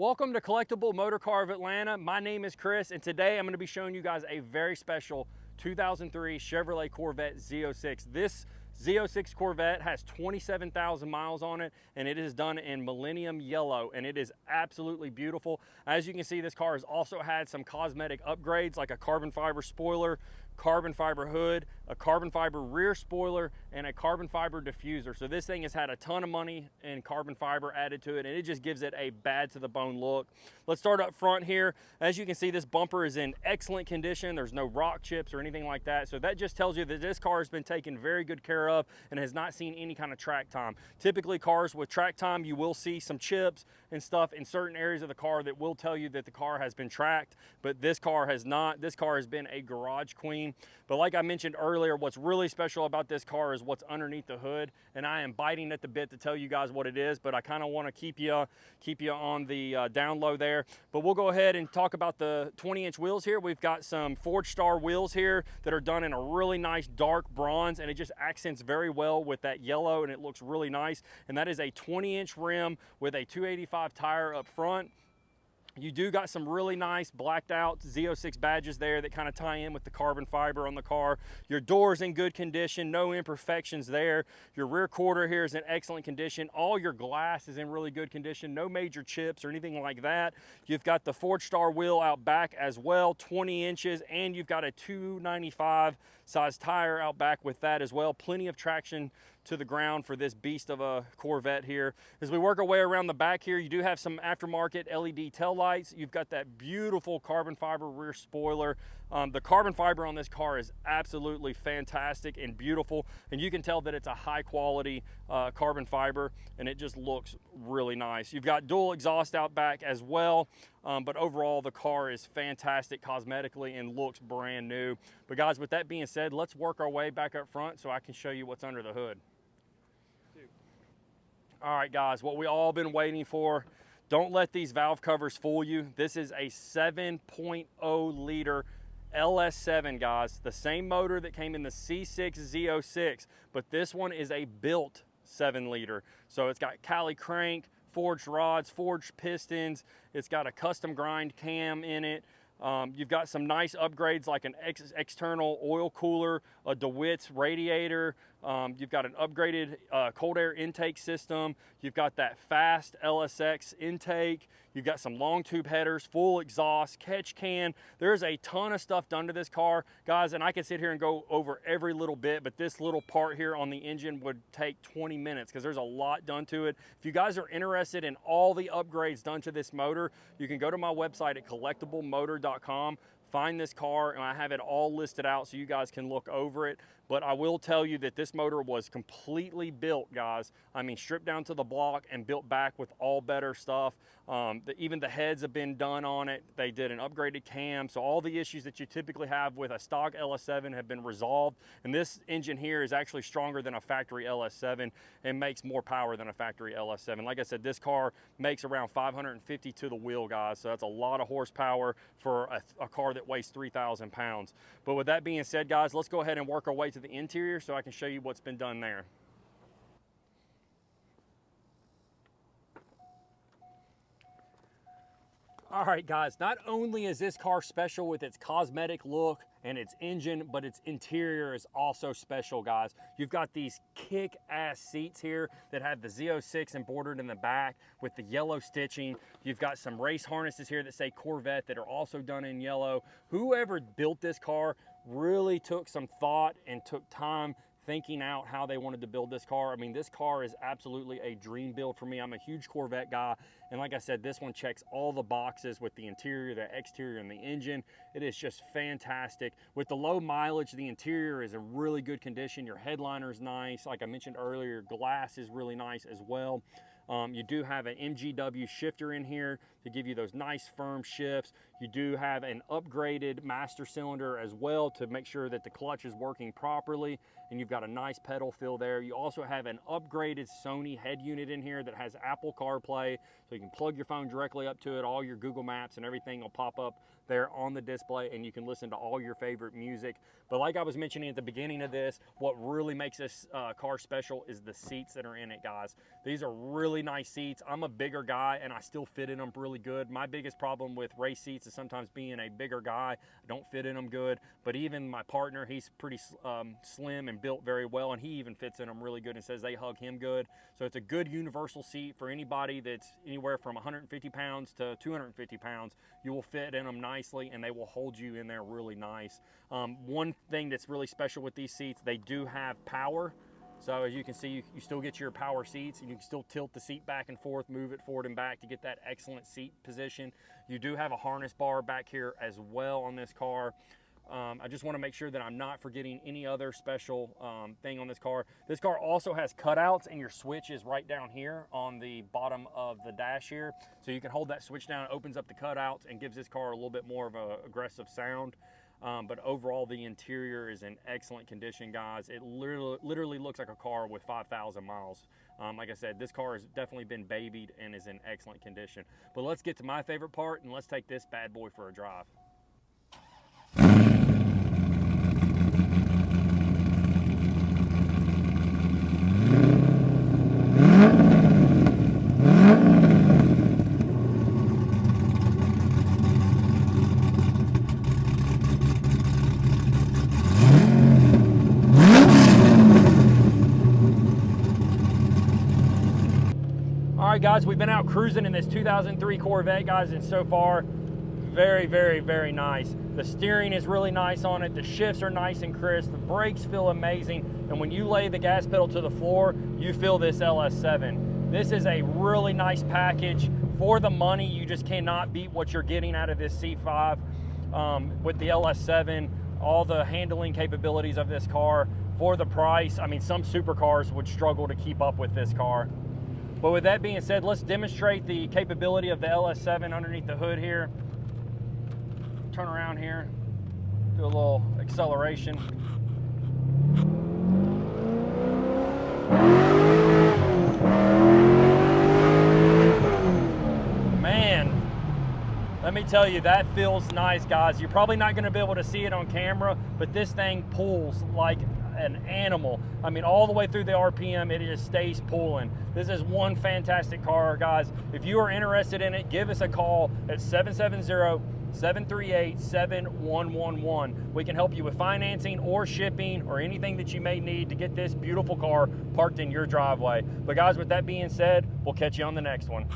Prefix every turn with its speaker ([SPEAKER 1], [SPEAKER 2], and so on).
[SPEAKER 1] Welcome to Collectible Motorcar of Atlanta. My name is Chris, and today I'm going to be showing you guys a very special 2003 Chevrolet Corvette Z06. This Z06 Corvette has 27,000 miles on it, and it is done in Millennium Yellow, and it is absolutely beautiful. As you can see, this car has also had some cosmetic upgrades like a carbon fiber spoiler, carbon fiber hood, a carbon fiber rear spoiler, and a carbon fiber diffuser. So this thing has had a ton of money and carbon fiber added to it, and it just gives it a bad to the bone look. Let's start up front here. As you can see, this bumper is in excellent condition. There's no rock chips or anything like that. So that just tells you that this car has been taken very good care of and has not seen any kind of track time. Typically cars with track time, you will see some chips and stuff in certain areas of the car that will tell you that the car has been tracked, but this car has not. This car has been a garage queen. But like I mentioned earlier, what's really special about this car is what's underneath the hood, and I am biting at the bit to tell you guys what it is, but I kind of want to keep you on the down low there. But we'll go ahead and talk about the 20-inch wheels here. We've got some Forgestar wheels here that are done in a really nice dark bronze, and it just accents very well with that yellow, and it looks really nice. And that is a 20-inch rim with a 285 tire up front. You do got some really nice blacked out Z06 badges there that kind of tie in with the carbon fiber on the car. Your door's in good condition, no imperfections there. Your rear quarter here is in excellent condition. All your glass is in really good condition, no major chips or anything like that. You've got the Forgestar wheel out back as well, 20 inches, and you've got a 295 size tire out back with that as well. Plenty of traction to the ground for this beast of a Corvette here. As we work our way around the back here, you do have some aftermarket LED tail lights. You've got that beautiful carbon fiber rear spoiler. The carbon fiber on this car is absolutely fantastic and beautiful, and you can tell that it's a high quality carbon fiber, and it just looks really nice. You've got dual exhaust out back as well, but overall the car is fantastic cosmetically and looks brand new. But guys, with that being said, let's work our way back up front so I can show you what's under the hood. All right guys, what we all been waiting for. Don't let these valve covers fool you. This is a 7.0 liter LS7, guys. The same motor that came in the C6 Z06, but this one is a built 7 liter. So it's got Callie crank, forged rods, forged pistons. It's got a custom grind cam in it. You've got some nice upgrades like an external oil cooler, a DeWitts radiator. You've got an upgraded cold air intake system. You've got that fast LSX intake. You've got some long tube headers, full exhaust, catch can. There's a ton of stuff done to this car, guys, and I could sit here and go over every little bit, but this little part here on the engine would take 20 minutes because there's a lot done to it. If you guys are interested in all the upgrades done to this motor, you can go to my website at collectiblemotor.com. Find this car, and I have it all listed out so you guys can look over it. But I will tell you that this motor was completely built, guys. I mean, stripped down to the block and built back with all better stuff. Even the heads have been done on it. They did an upgraded cam. So all the issues that you typically have with a stock LS7 have been resolved. And this engine here is actually stronger than a factory LS7 and makes more power than a factory LS7. Like I said, this car makes around 550 to the wheel, guys. So that's a lot of horsepower for a car that weighs 3,000 pounds. But with that being said, guys, let's go ahead and work our way to the interior so I can show you what's been done there. All right, guys, not only is this car special with its cosmetic look and its engine, but its interior is also special, guys. You've got these kick-ass seats here that have the Z06 embroidered in the back with the yellow stitching. You've got some race harnesses here that say Corvette that are also done in yellow. Whoever built this car really took some thought and took time thinking out how they wanted to build this car. I mean, this car is absolutely a dream build for me. I'm a huge Corvette guy, and like I said, this one checks all the boxes with the interior, the exterior, and the engine. It is just fantastic. With the low mileage, the interior is in really good condition. Your headliner is nice. Like I mentioned earlier, your glass is really nice as well. You do have an MGW shifter in here to give you those nice firm shifts. You do have an upgraded master cylinder as well to make sure that the clutch is working properly, and you've got a nice pedal fill there. You also have an upgraded Sony head unit in here that has Apple CarPlay, so you can plug your phone directly up to it. All your Google Maps and everything will pop up there on the display, and you can listen to all your favorite music. But like I was mentioning at the beginning of this, what really makes this car special is the seats that are in it, guys. These are really really nice seats. I'm a bigger guy and I still fit in them really good. My biggest problem with race seats is sometimes being a bigger guy, I don't fit in them good. But even my partner, he's pretty slim and built very well, and he even fits in them really good and says they hug him good. So it's a good universal seat for anybody that's anywhere from 150 pounds to 250 pounds. You will fit in them nicely and they will hold you in there really nice. One thing that's really special with these seats, they do have power. So as you can see, you still get your power seats, and you can still tilt the seat back and forth, move it forward and back to get that excellent seat position. You do have a harness bar back here as well on this car. I just want to make sure that I'm not forgetting any other special thing on this car. This car also has cutouts, and your switch is right down here on the bottom of the dash here. So you can hold that switch down, it opens up the cutouts and gives this car a little bit more of an aggressive sound. But overall, the interior is in excellent condition, guys. It literally looks like a car with 5,000 miles. Like I said, this car has definitely been babied and is in excellent condition. But let's get to my favorite part, and let's take this bad boy for a drive. All right, guys, we've been out cruising in this 2003 Corvette, guys, and so far, very, very, very nice. The steering is really nice on it. The shifts are nice and crisp. The brakes feel amazing. And when you lay the gas pedal to the floor, you feel this LS7. This is a really nice package. For the money, you just cannot beat what you're getting out of this C5 with the LS7, all the handling capabilities of this car. For the price, I mean, some supercars would struggle to keep up with this car. But with that being said, let's demonstrate the capability of the LS7 underneath the hood here. Turn around here, do a little acceleration. Man, let me tell you, that feels nice, guys. You're probably not gonna be able to see it on camera, but this thing pulls like an animal. I mean, all the way through the RPM, it just stays pulling. This is one fantastic car, guys. If you are interested in it, give us a call at 770-738-7111. We can help you with financing or shipping or anything that you may need to get this beautiful car parked in your driveway. But guys, with that being said, we'll catch you on the next one.